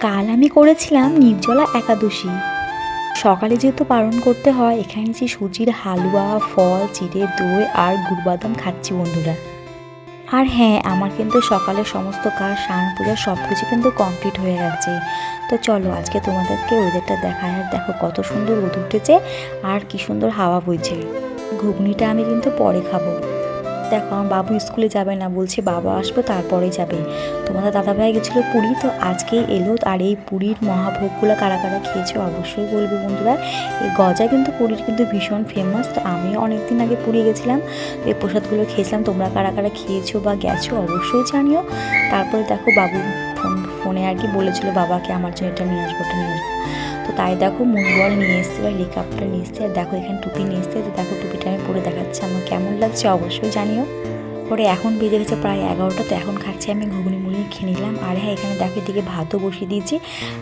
কাল আমি করেছিলাম নির্জলা একাদশী। সকালে যেহেতু পালন করতে হয়, এখানে যে সুজির হালুয়া, ফল, চিড়ে, দই আর গুড় বাদাম খাচ্ছি বন্ধুরা। আর হ্যাঁ, আমার কিন্তু সকালে সমস্ত কাজ, স্নান পূজা সব কিছু কিন্তু কমপ্লিট হয়ে গেছে। তো চলো আজকে তোমাদেরকে ওয়েদারটা দেখায়। আর দেখো কত সুন্দর রোদ উঠেছে আর কি সুন্দর হাওয়া বইছে। ঘুগনিটা আমি কিন্তু পরে খাবো। দেখো আমার বাবু স্কুলে যাবে না, বলছে বাবা আসবে তারপরে যাবে। তোমাদের দাদাভাই গেছিলো পুরী, তো আজকেই এলো। আর এই পুরীর মহাভোগগুলো কারা কারা খেয়েছো অবশ্যই বলবে বন্ধুরা। এই গজা কিন্তু পুরীর কিন্তু ভীষণ ফেমাস। তো আমিও অনেকদিন আগে পুরী গেছিলাম, এই প্রসাদগুলো খেয়েছিলাম। তোমরা কারা কারা খেয়েছো বা গেছো অবশ্যই জানিও। তারপরে দেখো বাবু ফোনে আর কি বলেছিল বাবাকে আমার জন্য এটা নিয়ে আসবো, ওটা নিয়ে আসবো। তো তাই দেখো মুনবল নিয়ে এসছে বা লিকাপটা নিয়ে এসছে। আর দেখো এখানে টুপি নিয়ে এসছে। তো দেখো টুপিটা আমি পরে দেখাচ্ছি আমার কেমন লাগছে অবশ্যই জানিও। পরে এখন বেজে গেছে প্রায় 11টা। তো এখন খাচ্ছি আমি ঘুগনি মুড়ি খেয়ে নিলাম। আর হ্যাঁ, এখানে দেখো এদিকে ভাতও বসিয়ে দিয়েছি।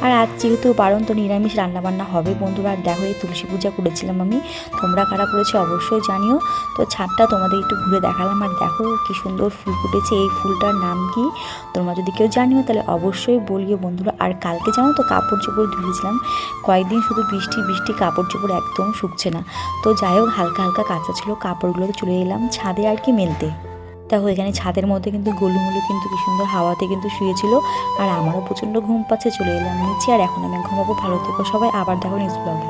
আর আজ যেহেতু বারণ, তো নিরামিষ রান্নাবান্না হবে বন্ধুরা। আর দেখো এই তুলসী পূজা করেছিলাম আমি, তোমরা কারা করেছো অবশ্যই জানিও। তো ছাদটা তোমাদের একটু ঘুরে দেখালাম। আর দেখো কি সুন্দর ফুল ফুটেছে, এই ফুলটার নাম কি তোমরা যদি কেউ জানিও তাহলে অবশ্যই বলিও বন্ধুরা। আর কালকে জানো তো কাপড় চোপড় ধুয়েছিলাম, কয়েকদিন শুধু বৃষ্টি বৃষ্টি, কাপড় চোপড় একদম শুকছে না। তো যাই হোক হালকা হালকা কাঁচা ছিল কাপড়গুলো, তো চলে এলাম ছাদে আর কি মেলতে। দেখো এখানে ছাদের মধ্যে কিন্তু গোলুমুলু কিন্তু কি সুন্দর হাওয়াতে কিন্তু শুয়েছিল। আর আমারও প্রচণ্ড ঘুম পাচ্ছে, চলে এলাম নিচে। আর এখন আমি ঘুমাবো। ভালো থেকো সবাই, আবার দেখো নেক্সট ব্লগে।